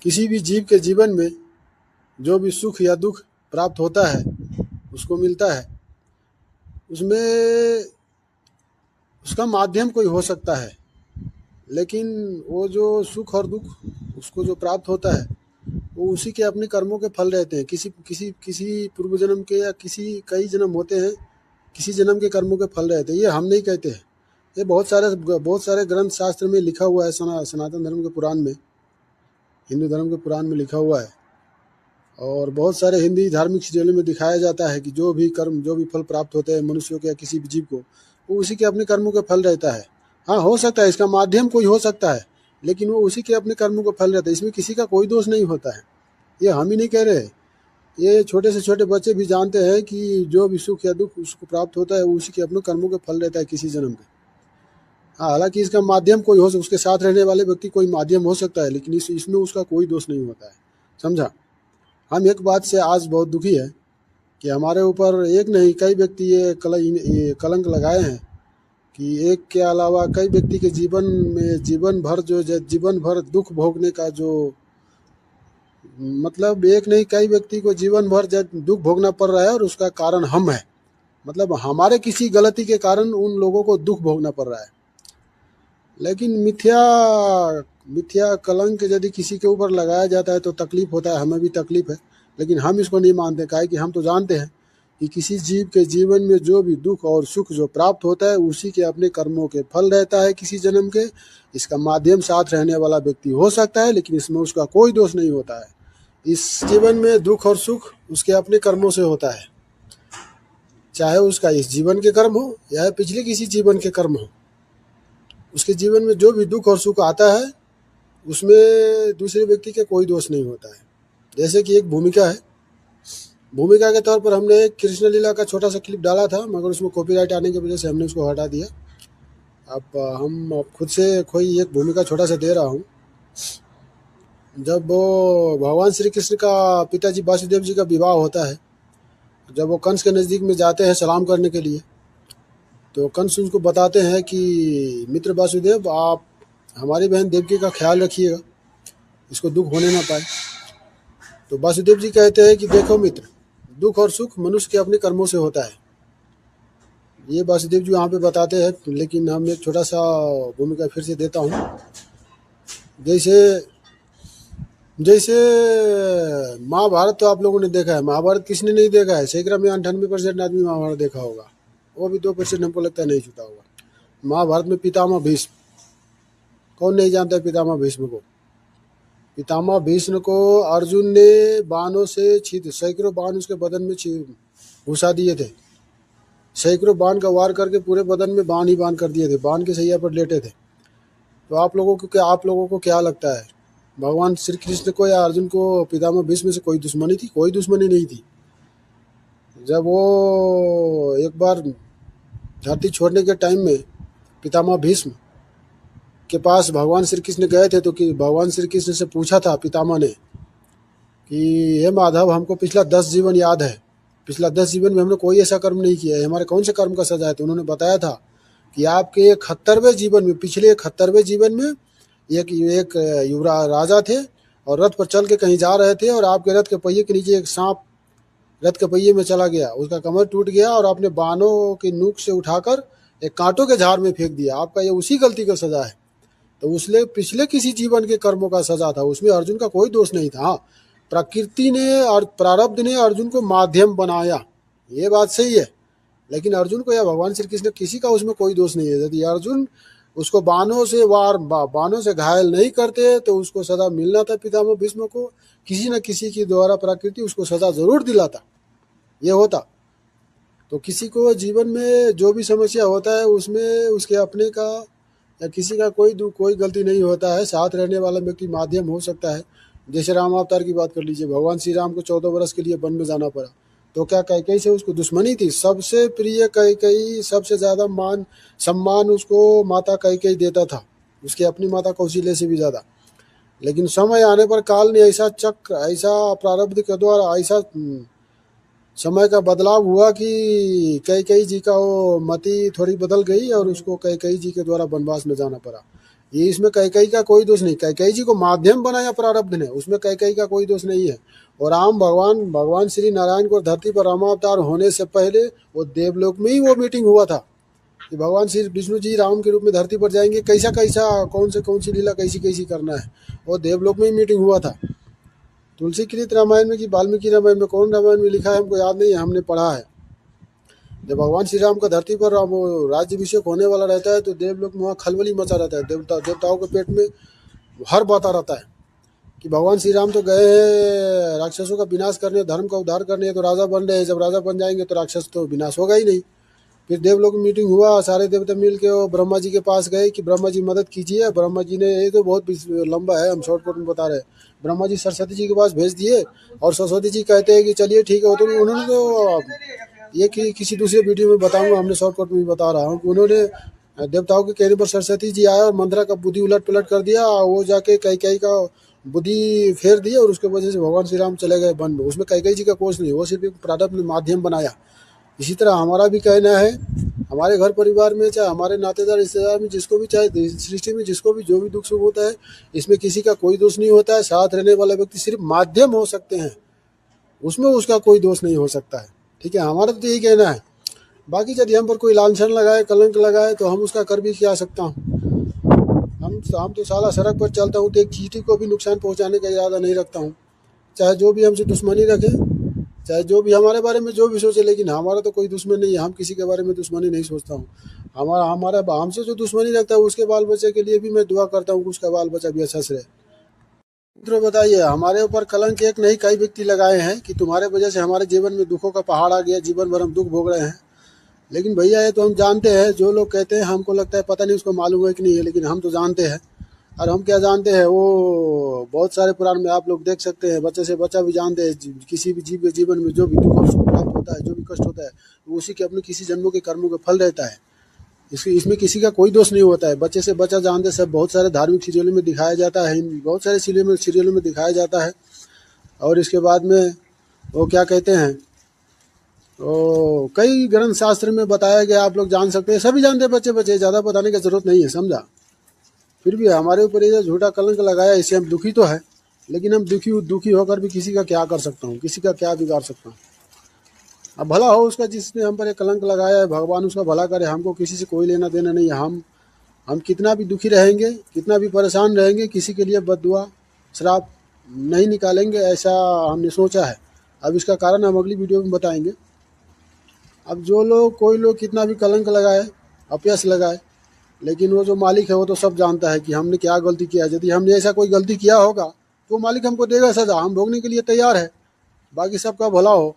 किसी भी जीव के जीवन में जो भी सुख या दुख प्राप्त होता है, उसको मिलता है, उसमें उसका माध्यम कोई हो सकता है, लेकिन वो जो सुख और दुख उसको जो प्राप्त होता है वो उसी के अपने कर्मों के फल रहते हैं। किसी किसी किसी पूर्व जन्म के या किसी कई जन्म होते हैं, किसी जन्म के कर्मों के फल रहते हैं। ये हम नहीं कहते हैं, ये बहुत सारे ग्रंथ शास्त्र में लिखा हुआ है। सनातन धर्म के पुराण में, हिंदू धर्म के पुराण में लिखा हुआ है, और बहुत सारे हिंदी धार्मिक सीरियलों में दिखाया जाता है कि जो भी कर्म, जो भी फल प्राप्त होते हैं मनुष्यों के या किसी भी जीव को, वो उसी के अपने कर्मों के फल रहता है। हाँ, हो सकता है इसका माध्यम कोई हो सकता है, लेकिन वो उसी के अपने कर्मों का फल रहता है। इसमें किसी का कोई दोष नहीं होता है। ये हम ही नहीं कह रहे, ये छोटे से छोटे बच्चे भी जानते हैं कि जो भी सुख या दुख उसको प्राप्त होता है वो उसी के अपने कर्मों के फल रहता है किसी जन्म के। हाँ, हालांकि इसका माध्यम कोई हो, उसके साथ रहने वाले व्यक्ति कोई माध्यम हो सकता है, लेकिन इसमें उसका कोई दोष नहीं होता है। समझा? हम एक बात से आज बहुत दुखी है कि हमारे ऊपर एक नहीं कई व्यक्ति ये कलंक लगाए हैं कि एक के अलावा कई व्यक्ति के जीवन में जीवन भर दुख भोगने का जो मतलब, एक नहीं कई व्यक्ति को जीवन भर दुख भोगना पड़ रहा है, और उसका कारण हम है। मतलब हमारे किसी गलती के कारण उन लोगों को दुख भोगना पड़ रहा है। लेकिन मिथ्या कलंक यदि किसी के ऊपर लगाया जाता है तो तकलीफ होता है, हमें भी तकलीफ है, लेकिन हम इसको नहीं मानते। काहे कि हम तो जानते हैं कि किसी जीव के जीवन में जो भी दुख और सुख जो प्राप्त होता है उसी के अपने कर्मों के फल रहता है किसी जन्म के। इसका माध्यम साथ रहने वाला व्यक्ति हो सकता है, लेकिन इसमें उसका कोई दोष नहीं होता है। इस जीवन में दुख और सुख उसके अपने कर्मों से होता है, चाहे उसका इस जीवन के कर्म हो या पिछले किसी जीवन के कर्म हो। उसके जीवन में जो भी दुख और सुख आता है उसमें दूसरे व्यक्ति का कोई दोष नहीं होता है। जैसे कि एक भूमिका है, भूमिका के तौर पर हमने एक कृष्ण लीला का छोटा सा क्लिप डाला था, मगर उसमें कॉपीराइट आने की वजह से हमने उसको हटा दिया। अब हम खुद से कोई एक भूमिका छोटा सा दे रहा हूँ। जब वो भगवान श्री कृष्ण का पिताजी वासुदेव जी का विवाह होता है, जब वो कंस के नज़दीक में जाते हैं सलाम करने के लिए, तो कंस उनको बताते हैं कि मित्र वासुदेव, आप हमारी बहन देवकी का ख्याल रखिएगा, इसको दुख होने ना पाए। तो वासुदेव जी कहते हैं कि देखो मित्र, दुख और सुख मनुष्य के अपने कर्मों से होता है। ये वासुदेव जी वहाँ पे बताते हैं, लेकिन हम एक छोटा सा भूमिका फिर से देता हूँ। जैसे महाभारत तो आप लोगों ने देखा है, महाभारत किसने नहीं देखा है? सैकड़ा में 98% आदमी महाभारत देखा होगा, वो भी 2% हमको लगता है नहीं छूटा होगा। महाभारत में पितामह भीष्म, कौन नहीं जानता है पितामह भीष्म को? पितामह भीष्म को अर्जुन ने बाणों से सैकड़ों बाण उसके बदन में घुसा दिए थे। सैकड़ों बाण का वार करके पूरे बदन में बाण ही बाण कर दिए थे, बाण के सैया पर लेटे थे। तो आप लोगों को क्या लगता है, भगवान श्री कृष्ण को या अर्जुन को पितामह भीष्म से कोई दुश्मनी थी? कोई दुश्मनी नहीं थी। जब वो एक बार धरती छोड़ने के टाइम में पितामह भीष्म के पास भगवान श्री कृष्ण गए थे, तो कि भगवान श्री कृष्ण से पूछा था पितामह ने कि हे माधव, हमको पिछला 10 जीवन याद है, पिछला 10 जीवन में हमने कोई ऐसा कर्म नहीं किया है, हमारे कौन से कर्म का सजा है? तो उन्होंने बताया था कि आपके 71वें जीवन में, पिछले 71वें जीवन में एक युवराज राजा थे और रथ पर चल के कहीं जा रहे थे, और आपके रथ के पहिए के नीचे एक सांप रथ के पहिए में चला गया, उसका कमर टूट गया और आपने बाणों की नोक से उठाकर एक कांटों के झाड़ में फेंक दिया। आपका ये उसी गलती का सजा है। तो उसने पिछले किसी जीवन के कर्मों का सजा था, उसमें अर्जुन का कोई दोष नहीं था। प्रकृति ने और प्रारब्ध ने अर्जुन को माध्यम बनाया, ये बात सही है, लेकिन अर्जुन को या भगवान श्री कृष्ण किसी का उसमें कोई दोष नहीं है। यदि अर्जुन उसको बाणों से घायल नहीं करते तो उसको सजा मिलना था पितामह भीष्म को, किसी न किसी के द्वारा प्रकृति उसको सजा जरूर दिलाता, ये होता। तो किसी को जीवन में जो भी समस्या होता है उसमें उसके अपने का या किसी का कोई गलती नहीं होता है, साथ रहने वाला व्यक्ति माध्यम हो सकता है। जैसे राम अवतार की बात कर लीजिए, भगवान श्री राम को 14 वर्ष के लिए वन में जाना पड़ा, तो क्या कैकेयी से उसको दुश्मनी थी? सबसे प्रिय कैकेयी, सबसे ज़्यादा मान सम्मान उसको माता कैकेयी देता था, उसकी अपनी माता कौशल्या से भी ज़्यादा। लेकिन समय आने पर काल ने ऐसा चक्र, ऐसा प्रारब्ध के द्वारा ऐसा समय का बदलाव हुआ कि कैकेयी जी का वो मति थोड़ी बदल गई और उसको कैकेयी जी के द्वारा वनवास में जाना पड़ा। ये इसमें कैकेयी का कोई दोष नहीं, कैकेयी जी को माध्यम बनाया प्रारब्ध ने, उसमें कैकेयी का कोई दोष नहीं है। और राम भगवान भगवान श्री नारायण को धरती पर रामावतार होने से पहले वो देवलोक में ही वो मीटिंग हुआ था कि भगवान श्री विष्णु जी राम के रूप में धरती पर जाएंगे, कैसा कैसा कौन सी लीला कैसी कैसी करना है, वो देवलोक में ही मीटिंग हुआ था। तुलसी कृत रामायण में कि वाल्मीकि रामायण में, कौन रामायण में लिखा है हमको याद नहीं है, हमने पढ़ा है। जब भगवान श्री राम का धरती पर राज्यभिषेक होने वाला रहता है तो देवलोक में वहाँ खलबली मचा रहता है, देवताओं के पेट में हर बात आ रहता है कि भगवान श्री राम तो गए हैं राक्षसों का विनाश करने, धर्म का उद्धार करने, तो राजा बन रहे हैं, जब राजा बन जाएंगे तो राक्षस तो विनाश होगा ही नहीं। फिर देवलोक में मीटिंग हुआ, सारे देवता मिल के वो ब्रह्मा जी के पास गए कि ब्रह्मा जी मदद कीजिए। ब्रह्मा जी ने, ये तो बहुत लंबा है, हम शॉर्टकट में बता रहे हैं, ब्रह्मा जी सरस्वती जी के पास भेज दिए और सरस्वती जी कहते हैं कि चलिए ठीक है। तो उन्होंने तो ये कि किसी दूसरे वीडियो में बताऊंगा, हमने शॉर्टकट में भी बता रहा हूँ कि उन्होंने देवताओं के कहने पर सरस्वती जी आया और मंथरा का बुद्धि उलट पलट कर दिया, वो जाके कैकेयी का बुद्धि फेर दिया और उसके वजह से भगवान श्री राम चले गए वन में। उसमें कैकेयी जी का कोष नहीं, वो सिर्फ एक प्रारब्ध ने माध्यम बनाया। इसी तरह हमारा भी कहना है, हमारे घर परिवार में चाहे हमारे नातेदार रिश्तेदार में जिसको भी, चाहे सृष्टि में जिसको भी जो भी दुख सुख होता है, इसमें किसी का कोई दोष नहीं होता है। साथ रहने वाला व्यक्ति सिर्फ माध्यम हो सकते हैं, उसमें उसका कोई दोष नहीं हो सकता है। ठीक है, हमारा तो यही कहना है। बाकी यदि हम पर कोई लांछन लगाए, कलंक लगाए तो हम उसका कर भी क्या सकता हूँ। हम तो साला सड़क पर चलता हूँ तो एक चींटी को भी नुकसान पहुँचाने का इरादा नहीं रखता हूँ, चाहे जो भी हमसे दुश्मनी रखे, चाहे जो भी हमारे बारे में जो भी सोचे, लेकिन हमारा तो कोई दुश्मन नहीं है, हम किसी के बारे में दुश्मनी नहीं सोचता हूँ। हमारा हमसे जो दुश्मनी रखता है उसके बाल बच्चे के लिए भी मैं दुआ करता हूँ कि उसका बाल बच्चा भी अच्छा से रहे। मित्रों बताइए, हमारे ऊपर कलंक एक नहीं कई व्यक्ति लगाए हैं कि तुम्हारे वजह से हमारे जीवन में दुखों का पहाड़ आ गया, जीवन भर हम दुख भोग रहे हैं। लेकिन भैया ये तो हम जानते हैं, जो लोग कहते हैं हमको लगता है पता नहीं उसको मालूम है कि नहीं है, लेकिन हम तो जानते हैं। और हम क्या जानते हैं, वो बहुत सारे पुराण में आप लोग देख सकते हैं, बच्चे से बच्चा भी जानते हैं, किसी भी जीव के जीवन में जो भी दुख और सुख प्राप्त होता है, जो भी कष्ट होता है, वो उसी के अपने किसी जन्मों के कर्मों का फल रहता है। इसमें किसी का कोई दोष नहीं होता है। बच्चे से बच्चा जानते सब, बहुत सारे धार्मिक सीरियलों में दिखाया जाता है, बहुत सारे सीरियलों में दिखाया जाता है। और इसके बाद में वो क्या कहते हैं, वो कई ग्रंथ शास्त्र में बताया गया, आप लोग जान सकते हैं, सभी जानते हैं, बच्चे बच्चे ज़्यादा बताने की ज़रूरत नहीं है, समझा। फिर भी हमारे ऊपर ये झूठा कलंक लगाया, इससे हम दुखी तो है, लेकिन हम दुखी होकर भी किसी का क्या कर सकता हूँ, किसी का क्या बिगाड़ सकता हूँ। अब भला हो उसका जिसने हम पर एक कलंक लगाया है, भगवान उसका भला करे, हमको किसी से कोई लेना देना नहीं है। हम कितना भी दुखी रहेंगे, कितना भी परेशान रहेंगे, किसी के लिए बद्दुआ श्राप नहीं निकालेंगे, ऐसा हमने सोचा है। अब इसका कारण हम अगली वीडियो में बताएंगे। अब जो लोग, कोई लोग कितना भी कलंक लगाए, अपयश लगाए, लेकिन वो जो मालिक है वो तो सब जानता है कि हमने क्या गलती किया। यदि हमने ऐसा कोई गलती किया होगा तो मालिक हमको देगा सजा, हम भोगने के लिए तैयार है। बाकी सबका भला हो।